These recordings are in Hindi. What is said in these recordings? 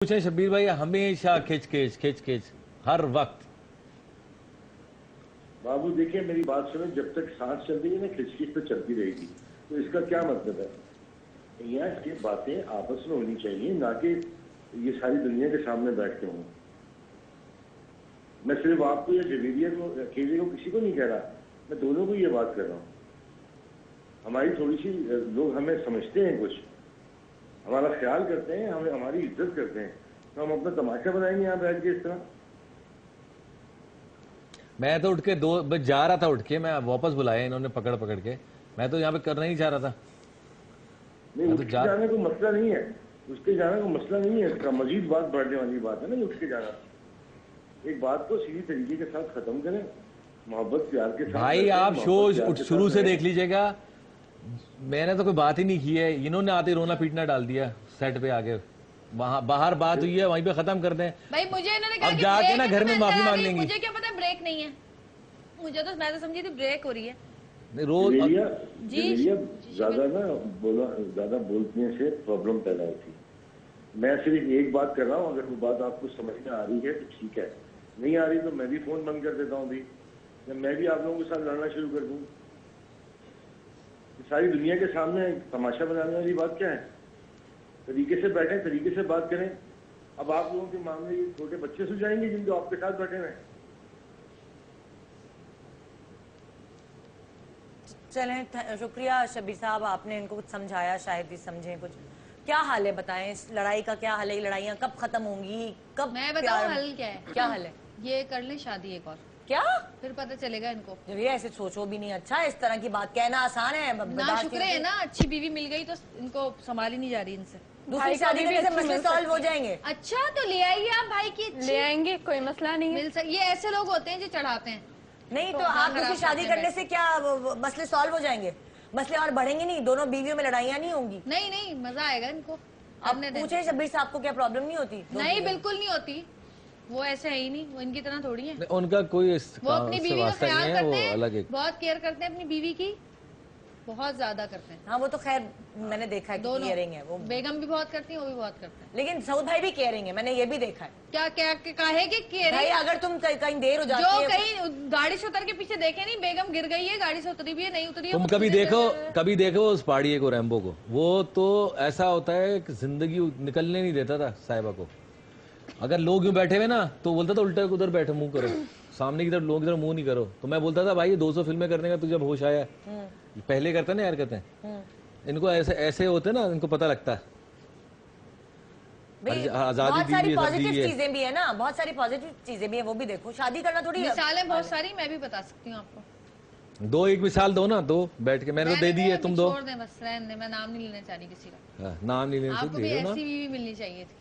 पूछे शब्बीर भाई, हमेशा खिच हर वक्त। बाबू देखिए मेरी बात सुनो, जब तक सांस चल रही है ना खिचखिच तो चलती रहेगी। तो इसका क्या मतलब है? यहाँ की बातें आपस में होनी चाहिए, ना कि ये सारी दुनिया के सामने बैठ के हों। मैं सिर्फ आपको या जवेरिया को अकेले को किसी को नहीं कह रहा, मैं दोनों को ये बात कर रहा हूँ। हमारी थोड़ी सी लोग हमें समझते हैं, कुछ हमारा ख्याल करते हैं, हमें हमारी इज्जत करते हैं, तो हम अपना तमाशा बनाएंगे यहाँ बैठ के इस तरह। मैं तो उठ के दो बस जा रहा था, उठ के मैं वापस बुलाया इन्होंने पकड़ के। मैं तो यहाँ पे करना ही चाह रहा था। नहीं, उठ के जाने को मसला नहीं है, उठ के जाने को मसला नहीं है, इसका मजीद बात बढ़ने वाली बात है ना। उठ के जाना, एक बात को सीधी तरीके के साथ खत्म करें, मोहब्बत प्यार के साथ। भाई आप शो शुरू से देख लीजिएगा, मैंने तो कोई बात ही नहीं की है, इन्होंने आते रोना पीटना डाल दिया सेट पे आके। वहां बाहर बात हुई है, वहीं पे खत्म कर दें भाई। मुझे इन्होंने कहा अब जाके ना घर में माफी मांग लेंगी। मुझे क्या पता ब्रेक नहीं है, मुझे तो मैं तो समझी थी ब्रेक हो रही है। रोज जी ज्यादा बोलने से प्रॉब्लम पैदा होती है। मैं सिर्फ एक बात कर रहा हूँ, अगर वो बात आपको समझ में आ रही है तो ठीक है, नहीं आ रही तो मैं भी फोन बंद कर देता हूँ अभी, मैं भी आप लोगों के साथ लड़ना शुरू कर दूँ। सारी दुनिया के सामने तमाशा बनाने वाली बात क्या है? तरीके से बैठे, तरीके से बात करें। अब आप लोगों के मामले ये छोटे बच्चे सुझाएंगे जिनको आपके साथ बैठे हुए। चलें, शुक्रिया शब्बीर साहब, आपने इनको कुछ समझाया, शायद ही समझे कुछ। क्या हाल है बताएं, इस लड़ाई का क्या हाल है? लड़ाइयाँ कब खत्म होंगी, कब? मैं बताऊं हल क्या है? क्या हल है? ये कर ले शादी एक और, क्या फिर पता चलेगा इनको। जब ये ऐसे सोचो भी नहीं। अच्छा, इस तरह की बात कहना आसान है? ना शुक्र है ना, अच्छी बीवी मिल गई तो इनको संभाली नहीं जा रही इनसे। दूसरी शादी में से मसले सॉल्व हो जाएंगे। अच्छा तो ले आइए आप भाई की, ले आएंगे, कोई मसला नहीं है। ये ऐसे लोग होते हैं जो चढ़ाते हैं। नहीं तो आप दूसरी शादी करने से क्या मसले सॉल्व हो जाएंगे? मसले और बढ़ेंगे नहीं, दोनों बीवियों में लड़ाइयाँ नहीं होंगी। नहीं मजा आएगा इनको। अब पूछे शब्बीर साहब को क्या प्रॉब्लम नहीं होती? नहीं बिल्कुल नहीं होती, वो ऐसे है ही नहीं, वो इनकी तरह थोड़ी है। उनका कोई वो अपनी बीवी का ख्याल करते हैं, अलग बहुत केयर करते हैं अपनी बीवी की, बहुत ज्यादा करते हैं। हाँ वो तो खैर मैंने देखा है, दोनों केयरिंग है वो। बेगम भी बहुत करती है, वो भी बहुत करते हैं। लेकिन सऊद भाई भी केयरिंग है, मैंने ये भी देखा है। क्या क्या कहे कि केयरिंग? भाई अगर तुम कहीं देर हो जाती जो है, कहीं गाड़ी से उतर के पीछे देखे नहीं, बेगम गिर गई है, गाड़ी से उतरी भी है, नहीं उतरी है। तुम कभी देखो उस पहाड़िए को, रैम्बो को, वो तो ऐसा होता है कि जिंदगी निकलने नहीं देता था साहिबा को। अगर लोग यूं बैठे हुए ना तो बोलता था उल्टा उधर बैठो, मुंह करो सामने की तरफ, लोग की तरफ मुंह नहीं करो। तो मैं बोलता था भाई 200 फिल्में करने का तुझे जब होश आया, पहले करता ना यार, कहते हैं इनको ऐसे होते ना, इनको पता लगता है। बहुत सारी पॉजिटिव चीजें भी है ना, बहुत सारी पॉजिटिव चीजें भी है, वो भी देखो। शादी करना थोड़ी मिसालें बहुत सारी मैं भी बता सकती हूँ आपको। दो एक मिसाल दो ना, दो बैठ के, मैंने तो दे दी है, तुम दो। छोड़ दें बस, रहने दें, मैं नाम नहीं लेना चाह रही किसी का। नाम नहीं लेना, आपको भी ऐसी बीवी मिलनी चाहिए थी।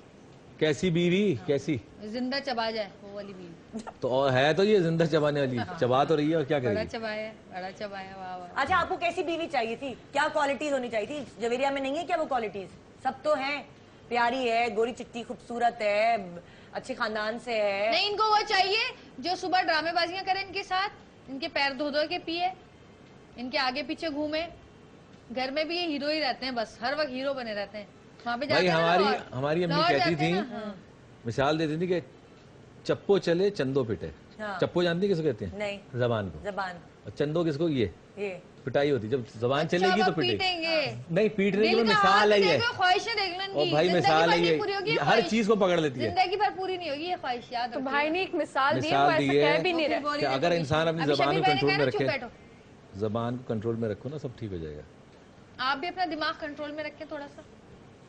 कैसी बीवी? कैसी? जिंदा चबा जाए वो वाली बीवी। तो और है तो ये जिंदा चबाने वाली, चबा तो रही है और क्या करेगी? बड़ा चबाया, वाह वाह। अच्छा, आपको कैसी बीवी चाहिए थी? क्या क्वालिटीज होनी चाहिए थी? जवेरिया में नहीं है क्या वो क्वालिटीज? सब तो हैं, प्यारी है, गोरी चिट्टी खूबसूरत है, अच्छे खानदान से है। नहीं, इनको वो चाहिए जो सुबह ड्रामेबाजियां करे इनके साथ, इनके पैर धो धो के पिए, इनके आगे पीछे घूमे। घर में भी ये हीरो ही रहते हैं, बस हर वक्त हीरो बने रहते हैं। वहाँ पे भाई हमारी अम्मी कहती थी, मिसाल देती थी कि चप्पो चले चंदो पिटे। हाँ। चप्पो जानती किसको कहते हैं? नहीं। जबान को। जबान। और चंदो किसको? ये पिटाई होती, जब जबान अच्छा, चलेगी तो पीटेंगे। नहीं, पीटने की मिसाल है ये, ख्वाहिशें देख लो और भाई मिसाल है ये, हर चीज को पकड़ लेती है। जिंदगी भर पूरी नहीं होगी ये ख्वाहिश। तो भाई ने एक मिसाल दी भी नहीं रहे। अगर इंसान अपनी जबान को कंट्रोल में रखे, जबान को कंट्रोल में रखो ना, सब ठीक हो जाएगा। आप भी अपना दिमाग कंट्रोल में रखें थोड़ा सा।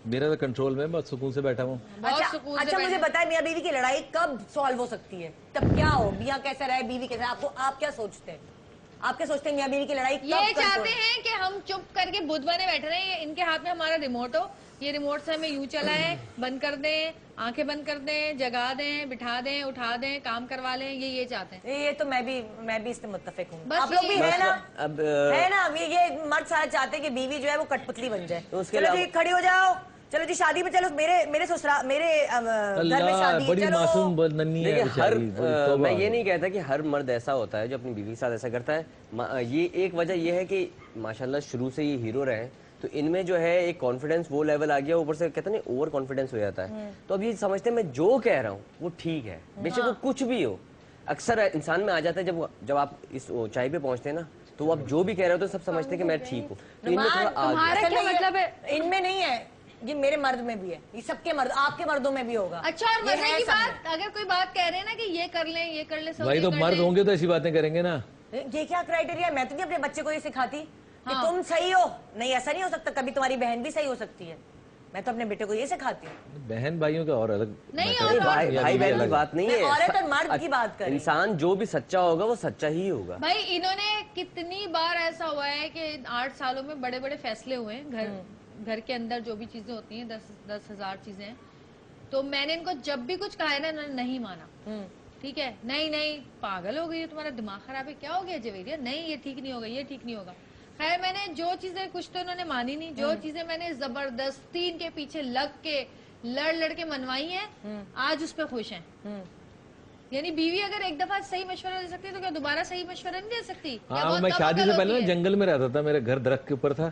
मेरा तो कंट्रोल में, बस सुकून से बैठा हूँ। अच्छा मुझे बताए, मियाँ बीवी की लड़ाई कब सॉल्व हो सकती है? तब क्या हो? मियाँ कैसे रहे, बीवी कैसे? आप क्या सोचते हैं? आप क्या सोचते हैं मियाँ बीवी की लड़ाई कब? ये चाहते हैं कि हम चुप करके बुद्ध बने बैठे रहे, इनके हाथ में हमारा रिमोट हो, ये रिमोट से हमें यूं चलाएं, बंद कर दें, आंखें बंद कर दें, जगा दें, बिठा दें, उठा दें, काम करवा लें, ये चाहते हैं। ये तो मैं भी इससे मुत्तफिक हूँ। आप लोग भी है ना? अब है ना, ये मर्द सारा चाहते हैं कि बीवी जो है वो कठपुतली बन जाए। चलो जी खड़ी हो जाओ, चलो जी शादी पे चलो, मेरे ससुराल, मेरे घर में शादी, बड़ी मासूम नन्ही है बेचारी। मैं ये नहीं कहता कि हर मर्द ऐसा होता है जो अपनी बीवी के साथ ऐसा करता है। ये एक वजह ये है कि माशाल्लाह शुरू से ये हीरो रहे, तो इनमें जो है एक कॉन्फिडेंस वो लेवल आ गया, ऊपर से कहते हैं ओवर कॉन्फिडेंस हो जाता है। तो अब ये समझते हैं मैं जो कह रहा हूँ वो ठीक है, बेशक वो कुछ भी हो। अक्सर इंसान में आ जाता है जब आप इस ऊंचाई पे पहुंचते हैं ना, तो आप जो भी कह रहे हो तो सब समझते हैं कि मैं ठीक हूँ। तो इनमें थोड़ा तुम्हारा क्या मतलब है? इनमें नहीं है, ये मेरे मर्द में भी है, ये सबके मर्द, आपके मर्दों में भी होगा। अच्छा, और मरने की बात, अगर कोई बात कह रहे हैं ना कि ये कर ले, ये कर ले, सब भाई तो मर्द होंगे तो ऐसी बातें करेंगे ना। ये क्या क्राइटेरिया है? मैं तो नहीं अपने बच्चे को ये सिखाती कि तुम सही हो। नहीं, ऐसा नहीं हो सकता, कभी तुम्हारी बहन भी सही हो सकती है। मैं तो अपने बेटे को ये सिखाती हूँ। बहन भाइयों का और अलग नहीं, मैटर है। भाई बहन की बात नहीं है, औरत और मर्द की बात कर। इंसान जो भी सच्चा होगा वो सच्चा ही होगा। भाई इन्होंने कितनी बार ऐसा हुआ है कि 8 सालों में बड़े बड़े फैसले हुए हैं, घर के अंदर जो भी चीजें होती हैं, 10,000 चीजें हैं, तो मैंने इनको जब भी कुछ कहा है ना, इन्होंने नहीं माना। ठीक है, नहीं पागल हो गई है, तुम्हारा दिमाग खराब है, क्या हो गया जवेरिया, नहीं ये ठीक नहीं होगा, ये ठीक नहीं होगा। खैर मैंने जो चीजें, कुछ तो इन्होंने मानी नहीं, जो चीजें मैंने जबरदस्ती इनके पीछे लग के लड़ के मनवाई हैं, आज उस पर खुश हैं। यानी बीवी अगर एक दफा सही मशवरा दे सकती है तो क्या दोबारा सही मशवरा नहीं दे सकती? हाँ, मैं शादी से पहले ना जंगल में रहता था, मेरे घर दरख्त के ऊपर था,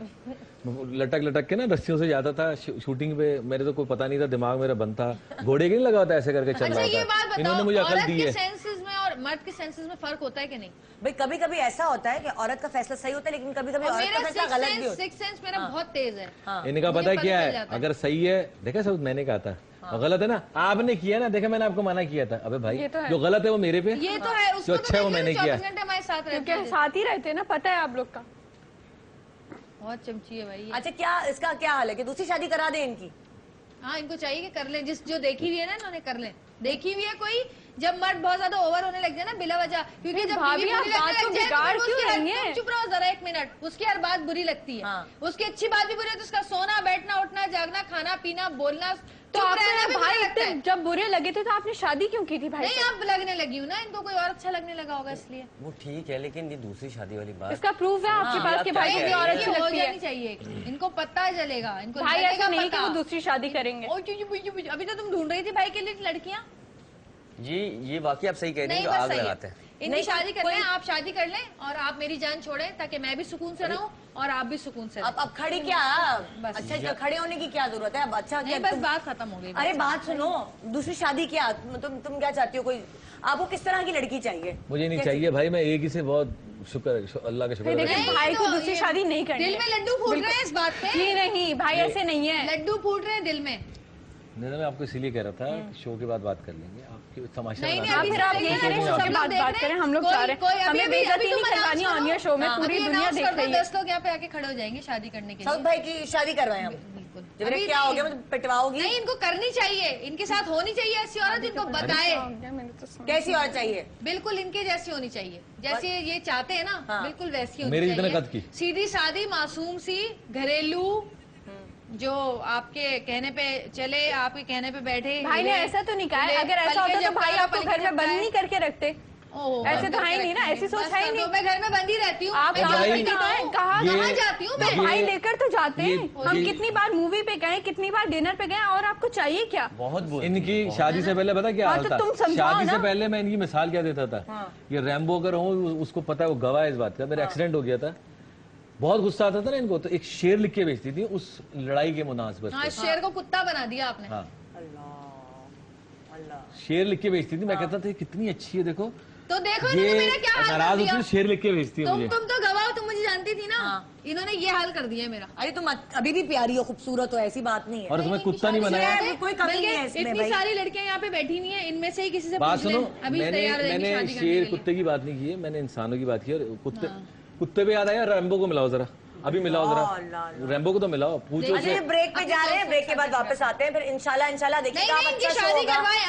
लटक के ना रस्सियों से जाता था शूटिंग पे। मेरे तो कोई पता नहीं था, दिमाग मेरा बंद था, घोड़े की नहीं लगा होता, ऐसे करके चल रहा ये बात था। बताओ, इन्होंने मुझे अकल औरत दी के है। सेंसेस में और मर्द के सेंसेस में फर्क होता है कि नहीं? भाई कभी कभी ऐसा होता है कि औरत का फैसला सही होता है, लेकिन कभी कभी औरत का फैसला गलत भी होता है। सिक्स सेंस मेरा बहुत तेज है। इनका पता है क्या है, अगर सही है, देखा सब मैंने कहा था, और गलत है ना आपने किया ना, देखा मैंने आपको मना किया था। अबे भाई जो गलत है वो मेरे पे, ये तो है, जो अच्छा है वो मैंने किया। हमारे साथ रहते हैं, साथ ही रहते हैं ना, पता है आप लोग का। बहुत चमची है भाई। अच्छा, क्या इसका क्या हाल है कि दूसरी शादी करा दे इनकी? हाँ, इनको चाहिए कि कर ले, जो देखी हुई है ना इन्होंने, कर ले। देखी हुई है कोई, जब मर्द बहुत ज्यादा ओवर होने लग जाए ना बिला वजह, क्योंकि जब भाभी आप बात तो बिगाड़ क्यों रही हैं? चुप रहो जरा 1 मिनट। उसकी हर बात बुरी लगती है, उसकी अच्छी बात भी बुरी है, तो उसका सोना बैठना उठना जागना खाना पीना बोलना, तो आपने भाई इतने जब बुरे लगे थे तो आपने शादी क्यों की थी भाई? नहीं, अब लगने लगी हूँ ना, इनको कोई और अच्छा लगने लगा होगा इसलिए। वो ठीक है, लेकिन ये दूसरी शादी वाली बात, इसका प्रूफ है आपके पास कि भाई की औरत अच्छी लगती है? चाहिए, इनको पता चलेगा, इनको भाई ऐसा नहीं कि वो दूसरी शादी करेंगे। अभी तो तुम ढूंढ रही थी भाई के लिए लड़कियां। जी ये वाकई आप सही कह रहे हैं, आग लगाते हैं। इनकी शादी कर लें, आप शादी कर लें और आप मेरी जान छोड़ें, ताकि मैं भी सुकून से रहूं और आप भी सुकून से। अब खड़ी क्या? अच्छा, खड़े होने की क्या जरूरत है? अब अच्छा नहीं, बस बात खत्म हो गई। अरे बात सुनो, दूसरी शादी क्या? तुम क्या चाहती हो? कोई आपको किस तरह की लड़की चाहिए? मुझे नहीं चाहिए भाई, मैं एक ही से बहुत शुक्र, अल्लाह का शुक्र। देखिए भाई को दूसरी शादी नहीं करनी। दिल में लड्डू फूट रहे हैं इस बात पे। जी नहीं भाई, ऐसे नहीं है, लड्डू फूट रहे हैं दिल में। नहीं, मैं आपको इसीलिए कह रहा था, शो के बाद बात कर लेंगे, आपकी तमाशा नहीं, बना अभी फिर आप ये करें, शो के बाद बात करें। हम लोग चाह रहे हैं, हमें बेइज्जती नहीं करवानी ऑन एयर शो में, पूरी दुनिया देख रही है। 10 लोग यहाँ पे आके खड़े हो जाएंगे शादी करने के लिए। सऊद भाई की शादी करवाएं हम। अभी क्या हो गया? मतलब पिटवाओगी? नहीं, इनको करनी चाहिए, इनके साथ होनी चाहिए ऐसी औरत, इनको बताए कैसी औरत चाहिए। बिल्कुल इनके जैसी होनी चाहिए, जैसे ये चाहते हैं ना, बिल्कुल वैसी होनी मेरे चाहिए। जितने कद की, सीधी सादी मासूम सी, घरेलू, जो आपके कहने पे चले, आपके कहने पे बैठे। भाई ने ऐसा तो नहीं कहा है, अगर ऐसा होता तो भाई आपको घर में बंद नहीं करके रखते। ऐसे तो है ही नहीं ना, ऐसी सोच है ही नहीं। मैं घर में बंदी रहती हूँ, आप कहाँ जाती हूँ मैं? भाई लेकर तो जाते हैं हम, कितनी बार मूवी पे गए, कितनी बार डिनर पे गए, और आपको चाहिए क्या? बहुत इनकी शादी से पहले पता क्या हाल था? तुम समझाओ शादी ना। से पहले मैं इनकी मिसाल क्या देता था, ये रैम्बो अगर हूँ, उसको पता है, वो गवाह है इस बात का, मेरा एक्सीडेंट हो गया था, बहुत गुस्सा आता था ना इनको, तो एक शेर लिख के भेजती थी उस लड़ाई के मुनासिबत। हाँ, शेर को कुत्ता बना दिया आपने। हाँ, शेर लिख के भेजती थी, मैं कहता था कितनी अच्छी है, देखो तो देखो इन्होंने मेरा क्या हाल नाराज कर दिया। होती है, शेर लिख के भेजती है मुझे। तुम तो गवाह, तुम मुझे जानती थी ना। इन्होंने ये हाल कर दिया मेरा। अरे तुम अभी भी प्यारी हो, खूबसूरत हो, ऐसी बात नहीं है। और तुम्हें कुत्ता नहीं बनाया। कोई कमी नहीं है इसमें इतनी भाई। सारी लड़कियां यहाँ पे बैठी हुई हैं, इनमें से ही किसी से बात पूछ सुनो, लें, अभी तैयार हो जाएंगी मैंने शादी करने शेर के लिए। कुत्ते की बात नहीं की है, मैंने इंसानों की बात की। और कुत्ते पे याद आया, रैम्बो को मिलाओ जरा, अभी मिलाओ जरा, रैम्बो को तो मिलाओ, पूछो अच्छा, ये ब्रेक पे जा रहे हैं, ब्रेक के बाद वापस आते हैं, फिर इंशाल्लाह देखिएगा आप, अच्छा शो शादी होगा। करवाएं।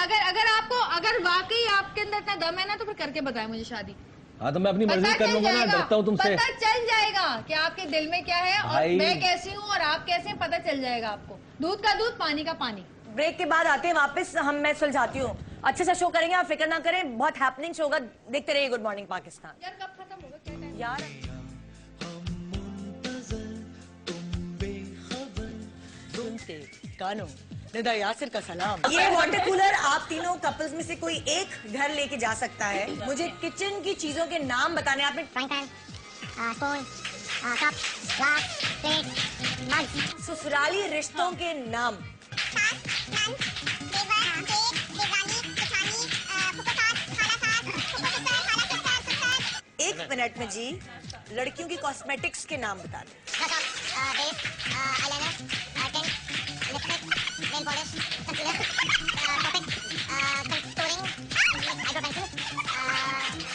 अगर वाकई आपके अंदर इतना दम है ना, तो फिर करके बताएं मुझे शादी। हाँ, तो मैं अपनी मर्जी कर लूंगा ना, डरता हूँ तुमसे। पता चल जाएगा कि आपके दिल में क्या है और भाई, मैं कैसी हूँ और आप कैसे हैं, पता चल जाएगा आपको। दूध का दूध, पानी का पानी। ब्रेक के बाद आते हैं वापस हम, मैं सुलझाती हूँ, अच्छे से शो करेंगे, आप फिक्र ना करें, बहुत हैपनिंग शो होगा, देखते रहिए गुड मॉर्निंग पाकिस्तान। यार कब खत्म होगा, क्या टाइम? यार कानों निदा यासिर का सलाम। ये वाटर कूलर आप तीनों कपल्स में से कोई एक घर लेके जा सकता है। मुझे किचन की चीजों के नाम बताने, आपने frying pan, spoon, cup glass plate mug ससुराली रिश्तों के नाम। एक मिनट में जी लड़कियों की कॉस्मेटिक्स के नाम बता दें।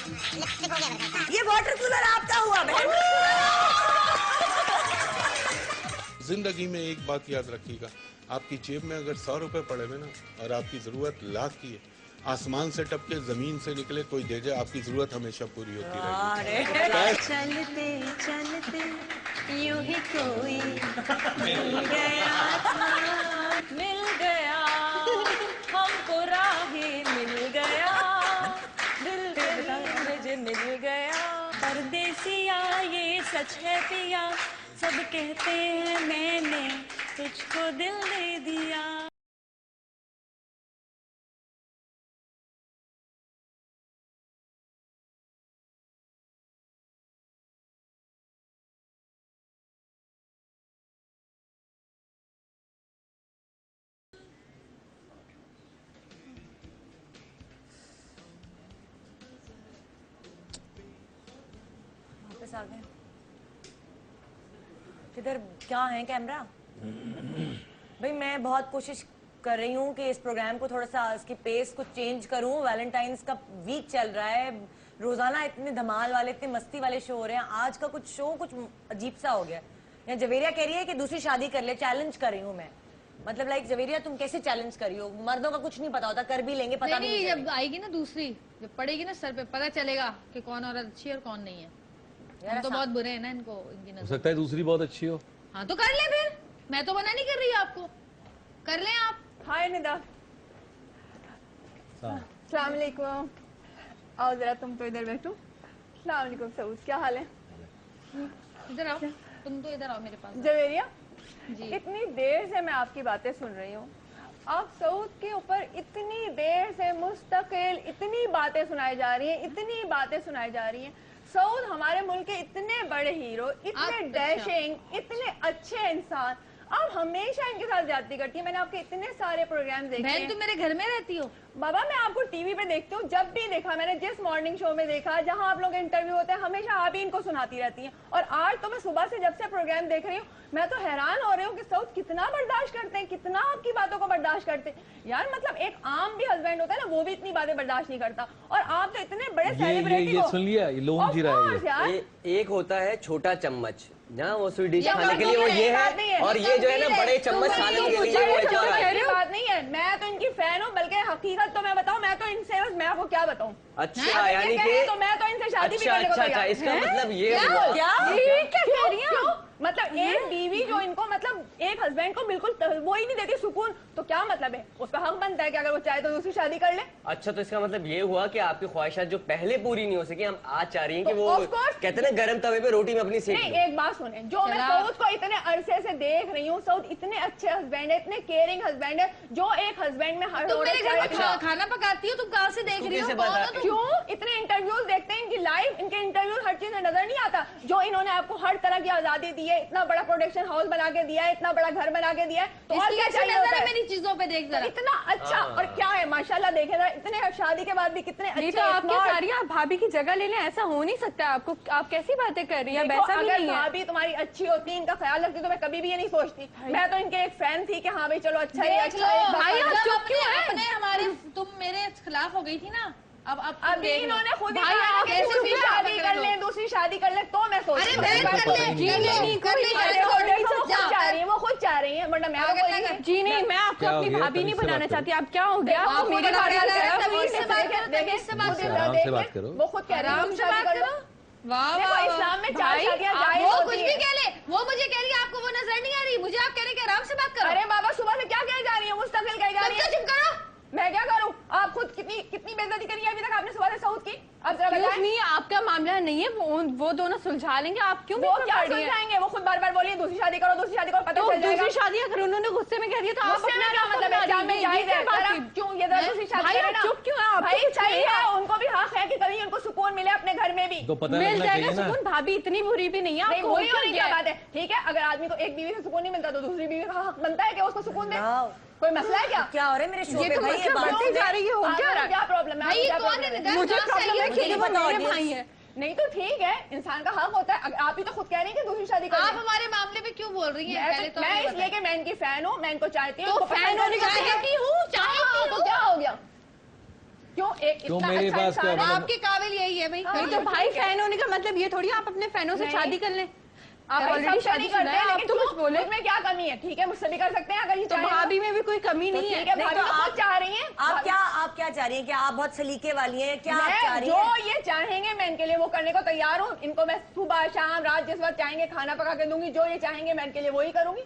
ये वाटर कूलर आपका हुआ बहन। जिंदगी में एक बात याद रखिएगा, आपकी जेब में अगर 100 रुपए पड़े हुए ना और आपकी जरूरत लाख की है, आसमान से टपके जमीन से निकले कोई दे जाए, आपकी जरूरत हमेशा पूरी होती रहेगी। चलते चलते यूं ही कोई मिल गया हमको राही मिल गया दिल मुझे मिल गया। परदेसिया ये सच है पिया, सब कहते हैं मैंने तुझको दिल दे दिया। वापस आ गए। किधर क्या है कैमरा? भाई मैं बहुत कोशिश कर रही हूँ कि इस प्रोग्राम को थोड़ा सा इसकी पेस को चेंज करूँ। वैलेंटाइंस का वीक चल रहा है, रोजाना इतने धमाल वाले इतने मस्ती वाले शो हो रहे हैं, आज का कुछ शो कुछ अजीब सा हो गया। या जवेरिया कह रही है कि दूसरी शादी कर ले, चैलेंज कर रही हूँ मैं। मतलब लाइक जवेरिया तुम कैसे चैलेंज करी हो? मर्दों का कुछ नहीं पता होता, कर भी लेंगे पता नहीं। जब आएगी ना दूसरी, जब पड़ेगी ना सर पे, पता चलेगा कि कौन औरत अच्छी है और कौन नहीं है। हम तो बहुत बुरे हैं ना इनको, इनकी हो नजर। सकता है दूसरी बहुत अच्छी हो। हाँ तो कर ले फिर, मैं तो मना नहीं कर रही आपको, कर लें आप। हाय निदा, अस्सलाम वालेकुम। आओ जरा तुम तो इधर बैठो। अस्सलाम वालेकुम सऊद, क्या हाल है? इधर आओ, तुम तो इधर आओ मेरे पास। जवेरिया जी। इतनी देर से मैं आपकी बातें सुन रही हूँ, आप सऊद के ऊपर इतनी देर से मुस्तकिल इतनी बातें सुनाई जा रही हैं, इतनी बातें सुनाई जा रही हैं। सऊद हमारे मुल्क के इतने बड़े हीरो, इतने डैशिंग, इतने अच्छे इंसान, आप हमेशा इनके साथ ज्यादती करती है। मैंने आपके इतने सारे प्रोग्राम देखे हैं। बहन तुम मेरे घर में रहती हो? बाबा मैं आपको टीवी पे देखती हूँ, जब भी देखा मैंने, जिस मॉर्निंग शो में देखा जहाँ आप लोग के इंटरव्यू होते हैं, हमेशा आप ही इनको सुनाती रहती हैं। और आज तो मैं सुबह से जब से प्रोग्राम देख रही हूँ, मैं तो हैरान हो रही हूँ कि सऊद कितना बर्दाश्त करते हैं, कितना आपकी बातों को बर्दाश्त करते हैं। यार मतलब एक आम भी हस्बैंड होता है ना, वो भी इतनी बातें बर्दाश्त नहीं करता, और आप तो इतने बड़े सेलिब्रिटी ये सुन लिया, ये लोन जी रहा है ये। एक होता है छोटा चम्मच, जहाँ वो स्वीट डिश ये खाने के लिए वो ये है, और ये जो है ना बड़े चम्मच सालन के लिए वो है। बात नहीं है, मैं तो इनकी फैन हूँ, बल्कि हकीकत तो मैं बताऊँ, मैं तो इनसे, मैं आपको क्या बताऊँ। अच्छा यानी कि तो मैं तो इनसे शादी भी करने को अच्छा, तैयार। इसका मतलब ये क्या हुआ। क्या कह रही हैं? मतलब एक बीवी जो इनको मतलब एक हस्बैंड को बिल्कुल वो ही नहीं देती सुकून, तो क्या मतलब है? उसका हक बनता है कि अगर वो चाहे तो दूसरी शादी कर ले। अच्छा तो इसका मतलब ये हुआ कि आपकी ख्वाहिशात जो पहले पूरी नहीं हो सकी, हम आज चाह रही हैं कि तो वो of course। कहते हैं ना गरम तवे पे रोटी में अपनी सेक नहीं, लो। एक बात सुने, जो मैं सऊद को इतने अरसे से देख रही हूँ, सऊद इतने अच्छे हस्बैंड है, इतने केयरिंग हस्बैंड है, जो एक हस्बैंड में हर तुम मेरे घर में अच्छा। खाना पकाती हो, तुम कहाँ से देख रही हो? कैसे कौन बता- हो तुम? क्यों इतने इंटरव्यूज देखते हैं इनकी लाइव, इनके इंटरव्यूज हर चीज में नजर नहीं आता, जो इन्होंने आपको हर तरह की आजादी दी है, इतना बड़ा प्रोडक्शन हाउस बना के दिया है, इतना बड़ा घर बना के दिया है, तो और क्या चाहिए होता है? मेरी चीजों पे देख जरा। इतना अच्छा, और क्या है माशाल्लाह, देखे जरा, इतने शादी के बाद भी कितने नहीं अच्छे। तो आप क्या smart। चाह रही हैं? आप भाभी की जगह ले लें, ऐसा हो नहीं सकता। आपको आप कैसी बातें कर रही हैं? देखो, वैसा भी अगर नहीं है। भाभी तुम्हारी अच्छी होती, इनका ख्याल रखती, तो मैं कभी भी ये नहीं सोचती। मैं तो इनके एक फैन थी कि हाँ भाई चलो अच्छा है, अच्छा है। भाई, आप जब चुप क्यों हैं? अपने हमारे तुम मेरे खिलाफ हो गई थी ना, अब अभी इन्होंने खुद ही भाई, कहा आप कि दूसरी चुप शादी रहो। कर ले, दूसरी शादी कर ले, तो मैं सोच अरे रही बहन हूँ। कर ले, जी कर ले, नहीं, कर ले, कोई अरे वो देखो, वो खुद जा। चाह रही है, वो खुद चाह रही है, वरना मैं अगर तो लगा- कोई- जी नहीं, मैं आपको क्या हो अपनी गया? भाभी नहीं तमीज से बनाना बात चाहती। आप क्या हो गया? आप आप मेरी बता भाभी रहे की हैं, तरफ तमीज से बात करो, तमीज से बात करो। आराम से बात करो। वो खुद कह रही है, आराम तुम से शादी बात कर लो। करो। वाह देखो वाह इस्लाम में 4 भाई, शादियां आप- जायज वो होती कुछ हैं। भी कह ले, वो मुझे कह रही है, आपको वो नजर नहीं आ रही, मुझे आप कह रहे हैं कि आराम से बात करो। अरे बाबा सुबह से क्या कह जा रही है, मुस्तकिल कह जा रही है। चुप करो। मैं क्या करूं? आप खुद कितनी बेइज्जती करी है अभी तक आपने सुबह से सऊद की। अब जरा बताएं। नहीं, आपका मामला नहीं है, वो दोनों सुलझा लेंगे। आप क्यों वो क्या सुलझाएंगे? वो खुद बार बार बोलिए दूसरी शादी करो, दूसरी शादी करो, पता तो चल जाएगा। दूसरी शादी अगर उन्होंने गुस्से में कह दिया तो आप गुस्से में अपना क्या रास्ता मतलब है? बना जाम में दीजिए। जाहिर ये है, क्या बात जरा हुई? क्यों ये जरा दूसरी शादी भाई, करें आप ना। चुप क्यों हैं? आप भाई कुछ सही नहीं है, उनको भी हक है कि कभी उनको सुकून मिले अपने घर में भी। तो पता मिल लगना जाएगा चाहिए ना। सुकून। भाभी इतनी बुरी भी नहीं है नहीं, आपको, बुरी हो होने क्या की बात है, ठीक है। अगर आदमी को एक बीवी से सुकून नहीं मिलता तो दूसरी बीवी का हक बनता है कि उसको सुकून दे। वाओ। कोई मसला है क्या? क्या हो रहा है मेरे शो ये पे तो भाई? मतलब बढ़ती जा रही है, हो क्या रहा है? क्या प्रॉब्लम है? भाई ये क्या कौन problem है? है? मुझे कहाँ से प्रॉब्लम आई है है? कि मुझे ये पता मेरे audience- भाई है। नहीं तो ठीक है, इंसान का हक होता है। आप ही तो खुद कह रही हैं कि दूसरी शादी आप कर हमारे मामले में क्यों बोल रही हैं? पहले तो मैं हमें इसलिए बताएं। कि मैं इनकी फैन हूँ, मैं इनको चाहती हूँ। तो इनको फैन पसंद होने का करती चाहती हूँ। हूँ, चाहती हाँ, तो हूँ। क्या हो गया? क्यों एक क्यों इतना मेरे अच्छा पास क्या इंसान है? मतलब- आपके काबिल यही है भाई। नहीं तो भाई फैन होने का मतलब ये थोड़ी आप अपने फैनों से नहीं। शादी कर लें। आप भाई ऑलरेडी सबसे नहीं शादी करते, आप लेकिन तो क्यों? कुछ बोले। मुझ में क्या कमी है? ठीक है, मुझसे भी कर सकते हैं अगर ये तो चाहें तो। भाभी में भी कोई कमी तो नहीं ठीक है। है, नहीं, भाभी तो तो आप- खुद चाह रही हैं। आप क्या चाह रही हैं? क्या आप बहुत सलीके वाली हैं? क्या आप चाह मैं रही जो हैं? ये चाहेंगे मैं इनके लिए वो करने को तैयार हूँ। इनको मैं सुबह शाम रात जिस वक्त चाहेंगे खाना पका के दूंगी। जो ये चाहेंगे मैं इनके लिए वही करूंगी।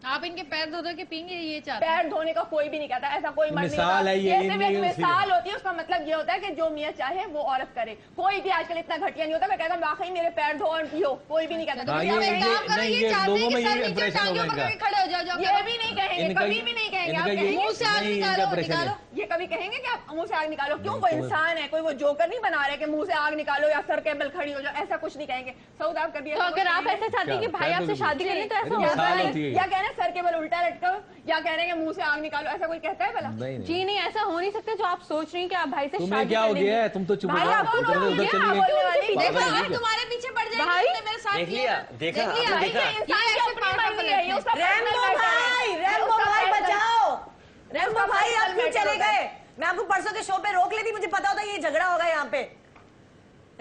आप इनके पैर धो धो के पीएंगे, ये चाहते हैं। पैर धोने का कोई भी नहीं कहता, ऐसा कोई मर्द नहीं मिसाल कहता। है ये, सिर्फ एक इनमें मिसाल होती है, उसका मतलब ये होता है कि जो मियाँ चाहे वो औरत करे। कोई भी आजकल इतना घटिया नहीं होता। मैं कहता हूँ वाकई मेरे पैर धो और पियो, कोई भी नहीं कहता। हाँ, तो ये- आप एक काम करो, नहीं, ये ये चाहते हैं लोगों कि में सर ये नीचे impression टांगे होगा पकड़ के इनका। खड़े हो जाओ, जो ये भी नहीं कहेंगे, इनका कभी ये- भी नहीं कहेंगे। आप इनका ये- कहेंगे मुंह से आग नहीं, इनका निकालो, impression है। निकालो। ये कभी कहेंगे कि आप मुंह से आग निकालो? क्यों? वो इंसान है, कोई वो जोकर नहीं बना रहे कि मुंह से आग निकालो या सर केबल खड़ी हो जाओ। ऐसा कुछ नहीं कहेंगे। सऊद आप कभी तो अगर आप ऐसा चाहती हैं कि क्या? भाई क्या आपसे बोलोगे? शादी करनी तो ऐसा मेरी होगा मिसाल नहीं। होती है। या कह रहे हैं सर केबल उल्टा लटकाओ, या कह रहे हैं कि मुंह से आग निकालो। ऐसा कोई कहता है भला? नहीं नहीं जी नहीं, ऐसा हो नहीं सकता जो आप सोच रही हैं कि आप भाई से तुम्हें शादी क्या कर हो लेंगे। गया है? तुम तो चुप हो भाई जाओ, आप उधर दोनों उधर ये चली आप गई। बोलने वाली। देखो पागल है अगर क्या? तुम्हारे पीछे पड़ जाएगी भाई, तुमने मेरे साथ देख किया लिया, ना। देखा, देख लिया, आपने भाई, देखा। ये इंसान ये ऐसे अपनी पागल मर्जी है, ये उसका रैम्बो personal matter है। भाई, उसका रैम्बो भाई personal- बचाओ। रैम्बो उसका भाई आप personal क्यों matter चले होता है। गए? मैं आपको परसों के शो पे रोक लेती, मुझे पता होता ये झगड़ा होगा यहाँ पे।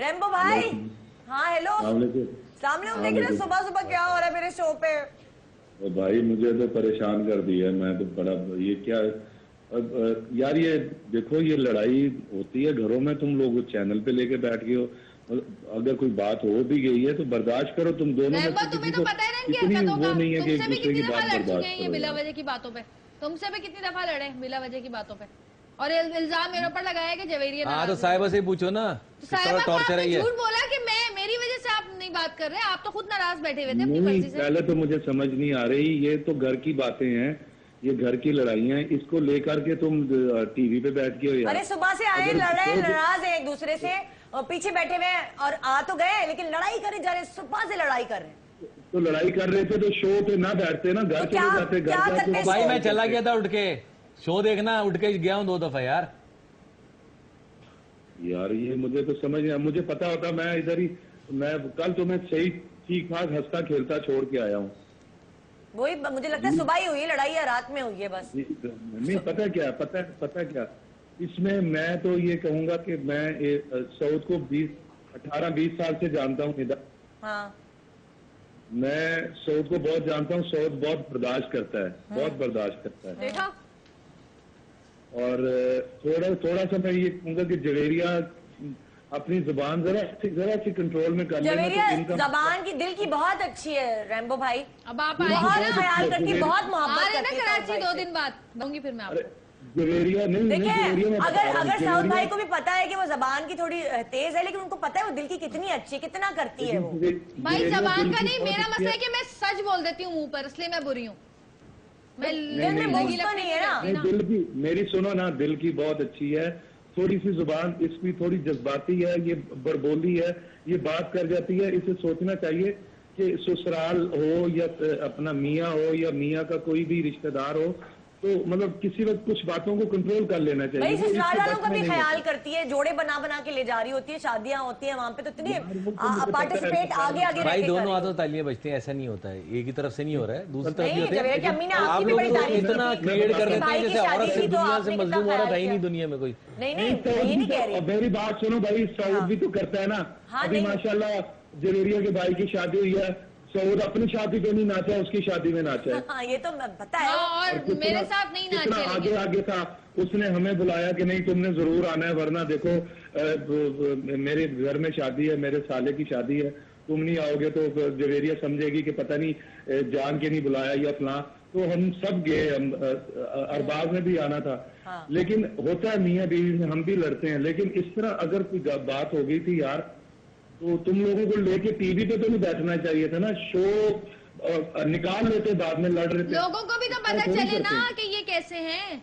रैम्बो भाई, हाँ हेलो, सामने हूँ। देखिए ना सुबह सुबह क्या हो रहा है मेरे शो पे। और भाई मुझे तो परेशान कर दिया। मैं तो बड़ा ये क्या यार, ये देखो ये लड़ाई होती है घरों में, तुम लोग चैनल पे लेके बैठ गए हो। अगर कोई बात हो भी गई है तो बर्दाश्त करो तुम दोनों में रहमत, से तुम्हें किसी तो को पता है ना इनकी इतनी हरकतों वो का। नहीं है कि एक तुमसे भी दूसरे कितनी की दफा बात लड़ चुके बर्दाश्त हैं ये करो बिला यार। वजह की बातों पे। तुमसे भी कितनी दफा लड़े बिला वजह की बातों पे। और इल्जाम मेरे ऊपर लगाया कि जवेरिया हाँ तो नाराज है। साहिबा से ही पूछो ना, तो किस तरह साहिबा को टॉर्चर है आपने ये। झूठ बोला कि मैं मेरी वजह से आप नहीं बात कर रहे, आप तो खुद नाराज बैठे हुए थे अपनी नहीं, मर्जी से। पहले तो मुझे समझ नहीं आ रही। ये तो घर की बातें हैं, ये घर की लड़ाइयाँ हैं। इसको लेकर के तुम टीवी पे बैठ के हो यार। अरे सुबह से आए, अगर लड़ रहे हैं, तो- नाराज हैं एक दूसरे से, और पीछे बैठे हुए हैं और आ तो गए लेकिन लड़ाई करे जा रहे, सुबह से लड़ाई कर रहे हैं। तो लड़ाई कर रहे थे तो शो पे ना बैठते ना, घर तो चले क्या- जाते। क्या घर करते जाके भाई मैं बात चला करते। गया था उठ के शो देखना, उठ के गया हूँ 2 दफा यार। यार ये मुझे तो समझ नहीं, मुझे पता होता मैं इधर ही, मैं कल तो मैं सही ठीक ठाक हंसता खेलता छोड़ के आया हूँ। वही मुझे लगता है सुबह ही हुई है लड़ाई या रात में हुई है बस। नहीं पता क्या, पता क्या इसमें मैं तो ये कहूंगा कि मैं सऊद को 18-20 साल से जानता हूँ इधर। हाँ मैं सऊद को बहुत जानता हूँ। सऊद बहुत बर्दाश्त करता है, बहुत बर्दाश्त करता है। देखा? और थोड़ा सा मैं ये कहूंगा कि जवेरिया अपनी जुबान जरा सी कंट्रोल में कर लेना जवेरिया तो इनका जबान की दिल की बहुत अच्छी है रैम्बो भाई, अब आप आए बहुत ना, ख्याल करती है, बहुत आ मोहब्बत रहे ना करती है कराची साउथ 2 भाई से। दिन बाद दूंगी फिर मैं अरे आपको। जवेरिया नहीं देखिए जवेरिया मैं बता अगर रहा हूँ, अगर साउथ भाई जवेरिया- को भी पता है कि वो जबान की थोड़ी तेज है, लेकिन उनको पता है वो दिल की कितनी अच्छी है, कितना करती है वो। भाई जवेरिया जबान दिल का की नहीं, बहुत मेरा अच्छी मसला है कि मैं सच बोल देती हूँ मुंह पर, इसलिए मैं बुरी हूँ। मैं दिल में लगी बोझ तो नहीं है ना। नहीं, दिल की मेरी सुनो ना, दिल की बहुत अच्छी है। थोड़ी सी जुबान इसकी थोड़ी जज्बाती है, ये बड़बोली है, ये बात कर जाती है। इसे सोचना चाहिए कि ससुराल हो या अपना मियाँ हो या मियाँ का कोई भी रिश्तेदार हो, तो मतलब किसी वक्त कुछ बातों को कंट्रोल कर लेना चाहिए। भाई वो इसके ससुराल वालों बस का में भी नहीं ख्याल होता। करती है, जोड़े बना बना के ले जा रही होती है, शादियां होती है वहां पे, तो इतनी यार, वो तो मुझे पता है, पार्टिसिपेट आगे आगे भाई रह के दोनों कर रही हाथों तालियां बजती हैं, ऐसा नहीं होता है। एक ही तरफ से नहीं हो रहा है, दूसरी तरफ भी नहीं, होते हैं। जवेरिया की अम्मी ने आप आपकी भी लोग बड़ी तो तारीफ इतना की थी। क्रिएट कर देते भाई हैं की जैसे शादी औरत थी से तो दुनिया आपने से कितना मजलूम औरत ख्याल है ही नहीं किया। दुनिया में कोई। नहीं नहीं, नहीं सऊद ये भी नहीं तो- कह रही। अब मेरी बात सुनो भाई, सऊद भी तो करता है ना। हाँ, अभी नहीं। माशाल्लाह जवेरिया के भाई की शादी हुई है, सऊद अपनी शादी पे नहीं नाचा, उसकी शादी में नाचा है। हाँ ये तो पता है। हाँ, और कितना- मेरे साथ नहीं कितना नाचे आगे लेकिन। आगे था। उसने हमें बुलाया कि नहीं तुमने जरूर आना है, वरना देखो मेरे घर में शादी है, मेरे साले की शादी है, तुम नहीं आओगे तो जवेरिया समझेगी कि पता नहीं जान के नहीं बुलाया या फलां। तो हम सब गए, हम अरबाज में भी आना था। हाँ। लेकिन होता है मियाँ बीवी में, हम भी लड़ते हैं, लेकिन इस तरह अगर कोई बात हो गई थी यार, तो तुम लोगों को लेके टीवी पे तो नहीं बैठना चाहिए था ना। शो निकाल लेते, बाद में लड़ रहे थे। लोगों को भी तो पता ऐसा थोड़ी चले ना करते। कि ये कैसे हैं।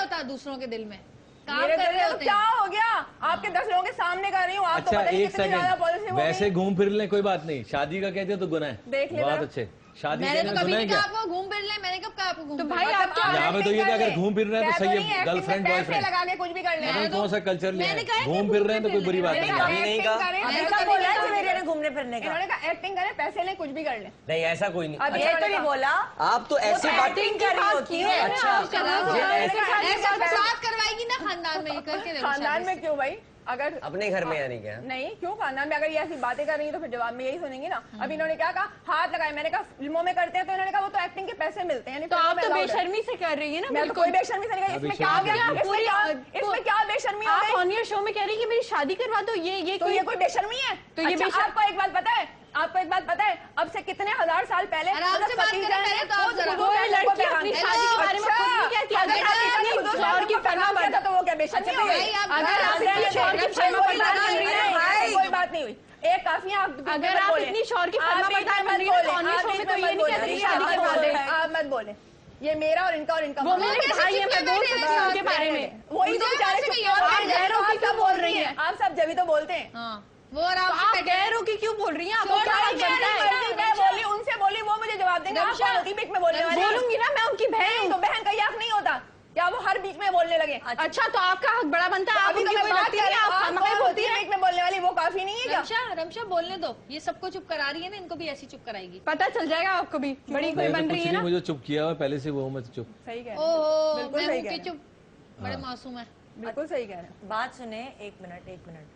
होता दूसरों के दिल में, काम मेरे कर दिल रहे में तो होते क्या हैं। हो गया? आपके 10 लोगों के सामने कर रही हूँ, आप तो अच्छा पता नहीं एक कितनी ज्यादा पॉजिटिव सेकंड, हो वैसे गई। घूम फिर लें कोई बात नहीं, शादी का कहते हो तो गुनाह है। देख ले बहुत जरा। अच्छे, शादी मैंने तो कहने में कभी गुनाह है नहीं कहा क्या? आपको घूम फिर ले, मैंने कब कहा आपको घूम तो फिर भाई ले? आप क्या यहाँ पे तो ये कि अगर घूम फिर रहे हैं तो सही है, गर्लफ्रेंड पैसे बॉयफ्रेंड, लगा के कुछ भी कर ले। मतलब कौन सा कल्चर लिया मैंने है, कहा है कि घूम फिर रहे हैं तो कोई बुरी बात मैंने नहीं कहा है। अभी नहीं acting कहा। करें, अब मैंने ऐसा कभी बोला है नहीं कि कहा। मेरे ने घूम फिरने का। इन्होंने कहा एक्टिंग करें, पैसे लें, कुछ भी कर लें। नहीं ऐसा कोई नहीं। अब ये तो नहीं बोला, आप तो ऐसी बात एक्टिंग कर रही होती है। अच्छा ऐसा बात करवाएगी ना खानदान में, करके देखो खानदान शादी में से। क्यों भाई? अगर अपने घर में यानी क्या? नहीं, क्यों खानदान में? अगर ये ऐसी बातें कर रही है तो फिर जवाब में यही सुनेंगी ना। अब इन्होंने क्या कहा, हाथ लगाए। मैंने कहा फिल्मों में करते हैं, तो इन्होंने कहा वो तो एक्टिंग के पैसे मिलते हैं, यानी तो फिल्मों आप में तो allowed है। बेशर्मी से कर रही है ना। मैं तो बिल्कुल। कोई बेशर्मी से नहीं कही। इसमें क्या आ गया? इसमें क्या बेशर्मी हो आप गई? ऑन योर शो में कह रही है कि मेरी शादी करवा दो, ये तो ये कोई बेशर्मी है? तो ये अच्छा, आपको एक बात पता है, आपको एक बात पता है, अब से कितने हजार साल पहले आराम से बात करें पहले तो आप जरा। कोई लड़की अपनी शादी के बारे में खुद नहीं कहती। अगर आप अपनी शौहर की फरमा किया था तो वो क्या बेशर्मी हो गई? अगर आप अपनी शौहर की फरमा बरदार बन रही है, कोई बात नहीं हुई। एक काफी अगर आप इतनी शौहर की फरमा बरदार बन रही है तो ऑन योर शो में तो ये नहीं कहती शादी करवा दे। आप मत बोले, ये मेरा और इनका वो मेरे भाई है, मैं बोल सकती हूँ उनके बारे में। वही तो बेचारे आप गैरों की क्यों बोल रही हैं? आप सब जब ही तो बोलते हैं। हाँ, वो और आप आप गैरों की क्यों बोल रही हैं? आपको क्या हक बनता है? मैं बोली, उनसे बोली, वो मुझे जवाब देंगे। आप कौन होती बीच में बोलने वाली? बोलूंगी ना, मैं उनकी बहन नहीं, तो बहन का हक नहीं होता क्या? वो हर बीच में बोलने लगे। अच्छा, तो आपका हक बड़ा बनता है। आप अभी तो उनकी मैं कोई बात लगती कर नहीं, रही हूँ, आप आप खामखा कौन बोलती होती है बीच में बोलने वाली? वो काफी नहीं है क्या? रमशा बोलने दो, ये सबको चुप करा रही है ना, इनको भी ऐसी चुप कराएगी। पता चल जाएगा आपको भी, बड़ी कोई बन रही है ना। मुझे चुप किया हुआ पहले से, वो मैं चुप। सही कह रहे हैं, ओहो, बिल्कुल मैं सही हूँ कह कि रहे हैं। चुप, बड़े मासूम है। बिल्कुल सही कह रहे हैं। बात सुने, एक मिनट।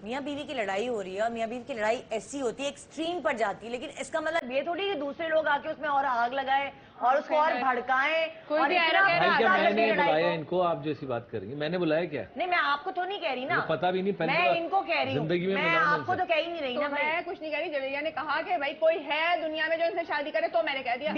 मियाँ बीवी की लड़ाई हो रही है और मियाँ बीवी की लड़ाई ऐसी होती है, एक्सट्रीम पर जाती है, लेकिन इसका मतलब ये थोड़ी कि दूसरे लोग आके उसमें और आग लगाए और उसको और भड़काएं। कोई और भी इतना ऐरा भाई क्या भड़का मैंने लड़की लड़ाई बुलाया को। इनको? आप जैसी बात करेंगे, मैंने बुलाया क्या? नहीं, मैं आपको तो नहीं कह रही ना, मुझे पता भी नहीं, पहली मैं बार इनको कह रही हूँ। जिंदगी में मैं मिला हूं आपको इनसे। तो कह ही नहीं रही तो ना भाई। मैं कुछ नहीं कह रही। जवेरिया ने कहा कि भाई कोई है दुनिया में जो इनसे शादी करे, तो मैंने कह दिया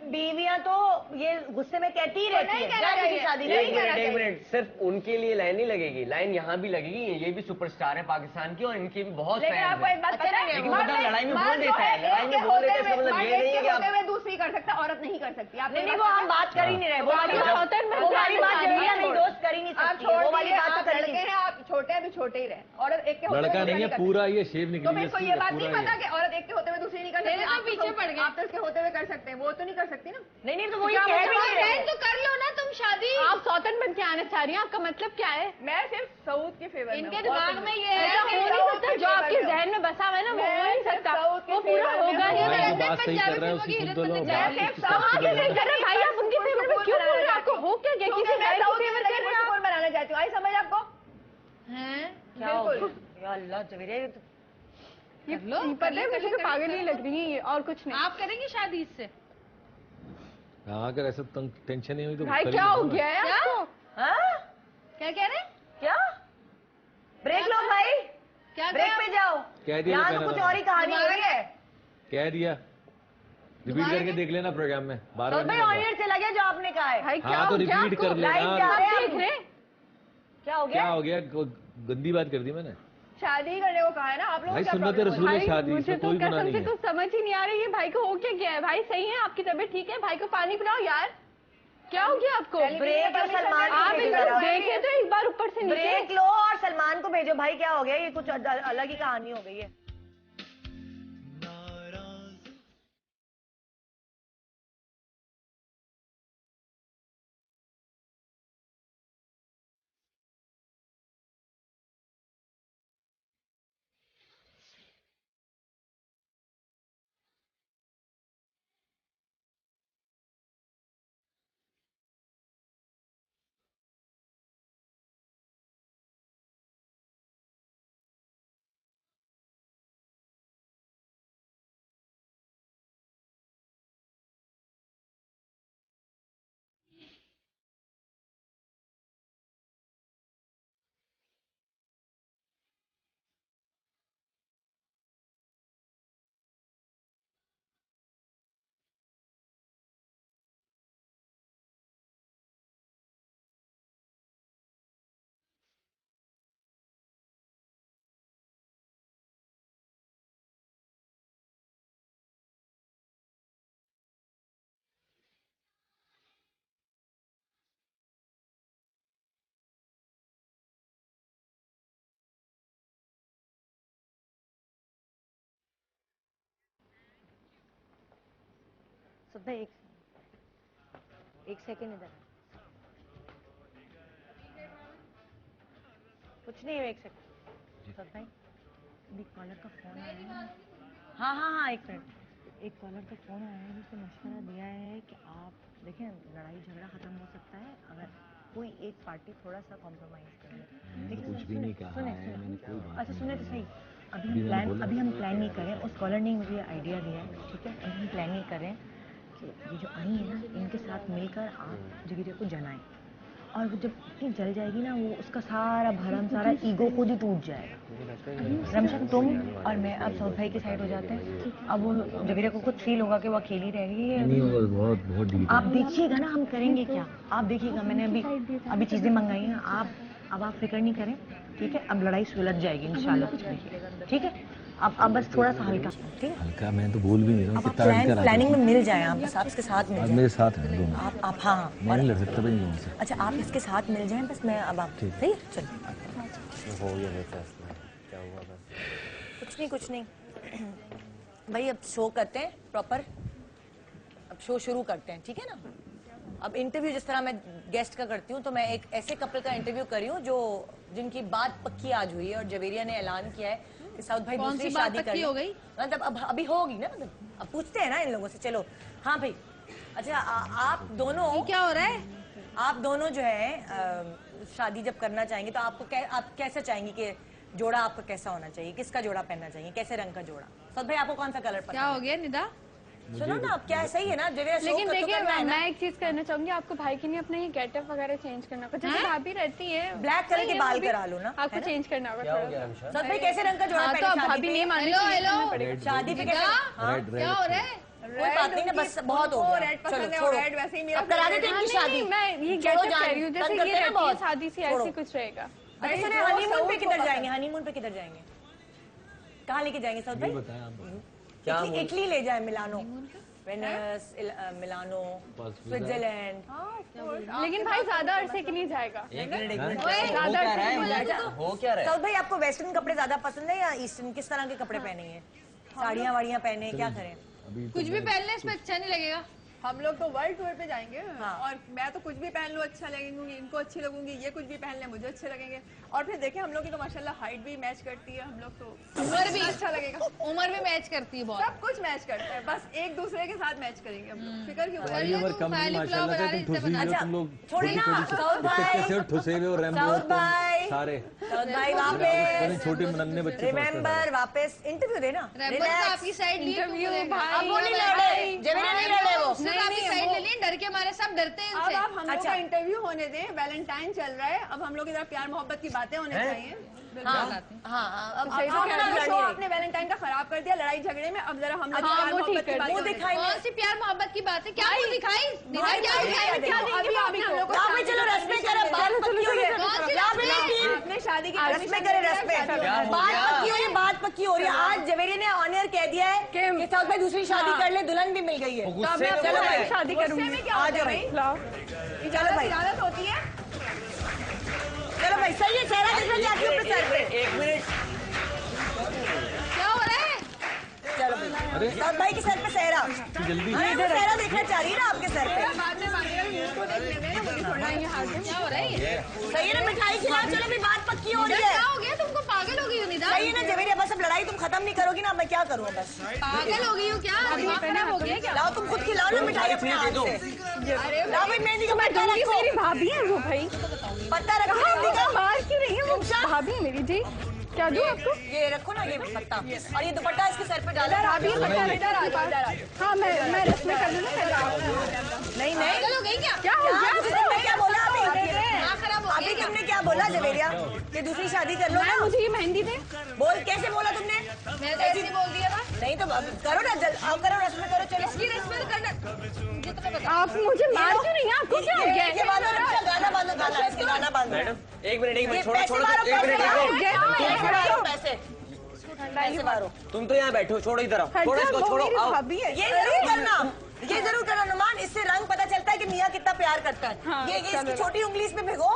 बीवियां तो ये गुस्से में कहती ही रहती है, क्या किसी शादी नहीं करेंगे? कहना एक मिनट, सिर्फ उनके लिए लाइन नहीं लगेगी, लाइन यहाँ भी लगेगी। ये भी सुपरस्टार है पाकिस्तान की और इनके भी बहुत लेकिन फैंस आपको हैं। एक बात पता है, लेकिन मर्द मतलब लड़ाई में मर्द बोल जो देता है, लड़ाई में एक बोल के देता है, इसका होते मतलब हुए- ये नहीं है कि होते आप हुए दूसरी कर सकता, औरत नहीं कर सकती। आप नहीं, वो हम बात कर ही नहीं रहे। वो वाली आप बात सौतन में वो वाली बात शादी जवेरिया है, नहीं दोस्त कर ही नहीं आप सकती है। वो वाली बात तो कर ही लड़के नहीं। हैं, आप छोटे हैं, अभी छोटे ही रहे। औरत एक के होते हुए लड़का दूसरा नहीं है कर पूरा, ये शेव तो निकली मेरे को है, ये बात नहीं पूरा पता ये। कि औरत एक के होते हुए दूसरी नहीं कर सकती। तेरे से आप तो पीछे पड़ गए। आप तो इसके होते हुए कर सकते हैं, वो तो नहीं कर सकती ना। नहीं, तो वो ये क्या कह मतलब भी नहीं रहे। तो कर लो ना तुम शादी। आप सौतन बन के आना चाह रही हैं, आपका मतलब क्या है? मैं सिर्फ सऊद के फेवर में इनके हूँ, दिमाग और में कुछ ये है ऐसा कि हो नहीं सकता, जो आपके जहन में बसा हुआ है ना, वो हो नहीं सकता, वो पूरा होगा ही भाई नहीं। जो बात सही कर रहा है उसकी सुन तो लो, बात मैं उसकी सब सुन आगे तो नहीं लो। कर रहे भाई, आप उनके फेवर में क्यों बोल रहे हैं? आपको हो क्या गया? किसी मैं गैर सऊद की के फेवर कर फेवर रहे हैं आप? बनाना चाहती हूँ। आई समझ आपको? हैं? क्या हो बिल्कुल। गया? या अल्लाह जवेरिया, ये तो ये कर लो, पता है, मुझे तो पागल ही लग रही है ये, और कुछ नहीं। आप करेंगे शादी इससे? हाँ, अगर ऐसा टेंशन नहीं हुई तो भाई कर ही क्या हो लेना। गया है आपको? हाँ? क्या कह रहे? क्या ब्रेक लो भाई, क्या ब्रेक कहा? पे जाओ। कह दिया यहाँ जो तो कहना कुछ था। और ही कहानी हो रही है। कह दिया, रिपीट करके देख लेना प्रोग्राम में, बार तो बार भाई नहीं ऑन करना। एयर चला गया जो आपने कहा है। भाई क्या हाँ तो हो गया रिपीट आपको? कर लाइव लेना। जा रहे हैं देख हम। रहे? क्या हो क्या गया? हो गया? गंदी बात कर दी मैंने? शादी करने को कहा है ना आप लोगों भाई को। सुन्नत रसूल है शादी, मुझे इसमें तो कोई गुनाह कसम नहीं से है। तो समझ ही नहीं आ रही है, भाई को हो क्या गया है? भाई सही है, आपकी तबीयत ठीक है? भाई को पानी पिलाओ यार, क्या हो गया आपको? ब्रेक लो, सलमान को आप भेजो एक बार जरा। देखे तो एक बार ऊपर से नीचे। ब्रेक लो और सलमान को भेजो। भाई क्या हो गया? ये कुछ अलग ही कहानी हो गई है। सदा एक सेकेंड इधर कुछ नहीं है। एक सेकेंड सदा अभी कॉलर का फोन आया है। हाँ, एक मिनट। एक कॉलर का फोन आया है जिसने मशवरा दिया है कि आप देखें लड़ाई झगड़ा खत्म हो सकता है अगर कोई एक पार्टी थोड़ा सा कॉम्प्रोमाइज करे। लेकिन कुछ भी नहीं कहा है, मैंने कोई बात अच्छा सुने तो सही, अभी हम प्लान नहीं करें। उस कॉलर ने मुझे आइडिया दिया है, ठीक है। अभी हम प्लान नहीं करें कि ये जो आई है ना, इनके साथ मिलकर आप जगीरे को जलाएं, और वो जब इतनी जल जाएगी ना, वो उसका सारा भरम सारा ईगो खुद ही टूट जाएगा। रमशा तुम और मैं अब सऊद भाई की साइड हो जाते हैं। अब वो जगीरे को खुद फील होगा कि वो अकेली रह गई है। नहीं होगा, बहुत डीप आप देखिएगा ना हम करेंगे क्या, आप देखिएगा। मैंने अभी चीजें मंगाई हैं, अब आप फिक्र नहीं करें, ठीक है। अब लड़ाई सुलझ जाएगी इंशाल्लाह, कुछ नहीं, ठीक है। अब बस थोड़ा सा हल्का, ठीक है। हल्का मैं तो बोल भी नहीं रहा हूँ, कितना हल्का प्लानिंग में मिल जाए आप, बस आप इसके साथ मिल आज जाए। मेरे साथ हैं दोनों। आप हाँ, मैं नहीं लड़ सकता भाई दोनों से। अच्छा आप इसके साथ मिल जाएं, बस मैं अब आप सही है, चलो। हो गया मेरे फैसला, क्या हुआ बस? कुछ नहीं भाई, अब शो करते हैं प्रॉपर, अब शो शुरू करते हैं, ठीक है ना। अब इंटरव्यू जिस तरह मैं गेस्ट का करती हूँ, तो मैं एक ऐसे कपल का इंटरव्यू कर रही हूँ जो जिनकी बात पक्की आज हुई है, और जवेरिया ने ऐलान किया है कि साउद भाई कौन दूसरी सी बात शादी पक्की हो गई? मतलब अब अभी होगी ना, मतलब अब पूछते हैं ना इन लोगों से। चलो हाँ भाई, अच्छा आप दोनों क्या हो रहा है? आप दोनों जो है शादी जब करना चाहेंगे तो आप कैसा चाहेंगे कि जोड़ा आपका कैसा होना चाहिए, किसका जोड़ा पहनना चाहिए, कैसे रंग का जोड़ा? सद भाई आपको कौन सा कलर पसंद क्या हो गया निदा? सुनो ना, अब क्या है, सही है ना जवेरिया, लेकिन देखिए मैं एक चीज कहना चाहूंगी, आपको भाई के लिए अपने ही गेटअप वगैरह चेंज करना होगा। जैसे भाभी रहती है ब्लैक कलर के बाल करा लो ना, आपको चेंज करना होगा थोड़ा सा। सद भाई कैसे रंग का जोड़ा हाँ, तो पहने अब भाभी नहीं मानी तो ये करना पड़ेगा। शादी पे कैसे? क्या हो रहा है? कोई बात नहीं ना, बस बहुत हो गया। रेड पसंद है, छोड़ो, रेड वैसे ही मेरा अब करा देते हैं इनकी शादी। मैं ये छोड़ो गेटअप कह रही हूँ, जैसे तंग ये करते हैं ना रहती है बहुत। शादी से छोड़ो। ऐसी कुछ रहेगा। अच्छा सुनिए, हनीमून पे किधर जाएंगे? हनीमून पे किधर जाएंगे? कहाँ लेके जाएंगे सद भाई? क्या इटली ले जाए, मिलानो, वेनिस, मिलानो, स्विट्जरलैंड। लेकिन भाई ज्यादा अरसे के लिए जाएगा। एक मिनट ज्यादा अरसे के लिए हो क्या रहा है? सऊद भाई आपको वेस्टर्न कपड़े ज्यादा पसंद है या ईस्टर्न? किस तरह के कपड़े पहनेंगे? साड़ियाँ वाड़ियाँ पहने, क्या करें? कुछ भी पहनने इसमें अच्छा नहीं लगेगा। हम लोग तो वर्ल्ड टूर पे जाएंगे, हाँ। और मैं तो कुछ भी पहन लूँ अच्छा लगेंगी, इनको अच्छी लगूंगी, ये कुछ भी पहन ले मुझे अच्छे लगेंगे। और फिर देखें हम लोग की तो माशाल्लाह हाइट भी मैच करती है, हम लोग तो उम्र भी अच्छा लगेगा। उम्र भी मैच करती है बहुत। सब कुछ मैच करता है, बस एक दूसरे के साथ मैच करेंगे हम लोग, फिक्र क्यों? हमारी उम्र कम नहीं माशाल्लाह से, तुम ठुसी हुई हो, तुम लोग छोड़े ना, सऊद भाई, कैसे ठुसे हुए हो, रैम्बो सऊद भाई, सारे सऊद भाई वापस, छोटे नन्हे बच्चे रिमेम्बर वापस इंटरव्यू देना। रैम्बो तो आपकी साइड ली, इंटरव्यू तुमको भाई, देखा। अब वो नहीं लड़े, जवेरिया नहीं लड़े वो। सिर्फ आपकी साइड ले ली, डर के हमारे सब डरते हैं अब इनसे। आप हम लोग अच्छा। का इंटरव्यू होने दें, वैलेंटाइन चल रहा है, अब हम लोग की तरफ प्यार मोहब्बत की बातें होने चाहिए। हाँ, अब अब शो आपने वैलेंटाइन का खराब कर दिया लड़ाई झगड़े में, अब जरा हम लोग हाँ, प्यार वो मोहब्बत ठीक की है। बातें मुंह होने दिखाई कौन सी प्यार मोहब्बत की बात है? क्या मुंह दिखाई? निदा भाई, क्या भाई, दिखाई? भाई, दें। अभी आप हम लोग को यहाँ पे चलो रस्में करें, बात पक्की हुई है। कौन सी यहाँ पे रस्में? नहीं, आपने शादी की रस्में करें, रस्में। बात पक्की हो रही है, बात पक्की हो रही है। आज जवेरिया ने ऑनियर कह दिया है कि सऊद भाई दूसरी शादी कर ले, दुल्हन भी मिल गई है। चलो भाई शादी करूंगी। में क्या होता है भाई? चलो भाई, इजाजत होती है। चलो भाई, सही है, चेहरा दिख रहा है आपके ऊपर सर पे। एक मिनट, क्या हो रहा है? चलो भाई, सऊद भाई के सर पे सहरा, जल्दी अरे वो सहरा देखना चाह रही है ना आपके सर पे। बाद में मांगेगा कि मुझको देखने देना, मुझे थोड़ा ये हाथ में। क्या हो रहा है ये? सही है ना, मिठाई खिलाओ, चलो भी बात पक्की हो रही क्या है। हो गया? तुमको पागल हो गई हो निदा? सही है ना जवेरिया, बस अब लड़ाई तुम खत्म नहीं करोगी ना, अब मैं क्या करूँ बस? पागल हो गई हो क्या? दिमाग खराब हो गया क्या? लाओ तुम खुद खिलाओ ना मिठाई अपने हाथ से। लाओ भाई मेहंदी का पत्ता रखो, मेरी भाभी है वो भाई। पत्ता रखो मेहंदी का। मार क्यों रही है वो? भाभी है मेरी जी। क्या दूं आपको? ये रखो ना, ये पत्ता, और ये दुपट्टा इसके सर पे डालो। भाभी ये पता नहीं। हाँ मैं रस्में कर लूँ ना पहले। नहीं नहीं, पागल हो गई क्या? क्या हो गया? तुमने क्या बोला अभी? दिमाग खराब हो अभी गया क्या? तुमने क्या बोला जवेरिया? कि दूसरी शादी कर लो ना। मुझे ये मेहंदी दे। बोल, कैसे बोला तुमने? मैं तो ऐसे ही बोल दिया था। नहीं तो अब करो ना, आओ करो, रस्में करो, चलो। इसकी रस्में करना मुझे तो बता। आप मुझे मार क्यों रही हैं? आपको क्या हो गया? ये बांधो, रक्षा, गाना बांधो, गाना, इसके गाना बांधो। मैडम एक मिनट, ये छोड़ो पैसे छोड़ो, मारो, एक मिनट, पैसे एक मारो, मिनट। पैसे मारो। तुम तो यहाँ बैठो, छोड़ो इधर आओ, छोड़ो इसको, छोड़ो, आओ। भाभी है। ये जरूर करना, ये जरूर करना नुमान, इससे रंग पता चलता है कि मियाँ कितना प्यार करता है। हाँ, ये इसकी छोटी उंगली इसमें भिगो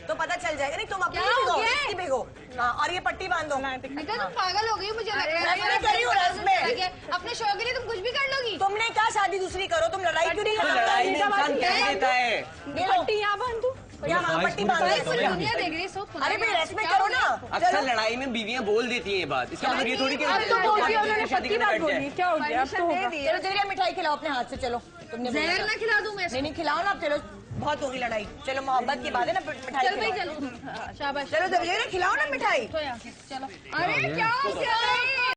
तो पता चल जाएगा। नहीं तुम अपनी क्या हो भिगो, गया? इसकी भिगो। हाँ, और ये पट्टी बांधो। निदा तुम पागल हो गई मुझे लग रहा है। रस्में करी हो, रस्में। अपने शौक के लिए तुम कुछ भी कर लोगी। तुमने कहा शादी दूसरी करो, तुम लड़ाई क्यों नहीं तो खत्म लड़ाई करती? में इंसान कह देता है। ये लो, पट्टी यहाँ बांध दूं? यहाँ पट्टी बांध भाई रहे पूरी हो। दुनिया देख रही है सब। अरे भाई रेस्पेक्ट करो ना। अक्सर लड़ाई में बीवियां बोल देती हैं ये बात, इसका मतलब ये थोड़ी कि अब तो बोलती है, उन्होंने शादी पक्की करने बात बैठ बोली, जाए। क्या हो गया अब तो होगा। चलो जरिया मिठाई खिलाओ अपने हाथ से, चलो तुमने बोला जहर था। ना खिला दूं मैं इसको? नहीं खिलाओ ना, अब चलो बहुत होगी लड़ाई, चलो मोहब्बत की बात है ना, मिठाई चल भाई खिलाओ। चलो, शाबाश। चलो जरिया खिलाओ ना मिठाई। तो यहाँ से, चलो। अरे क्या हो गया?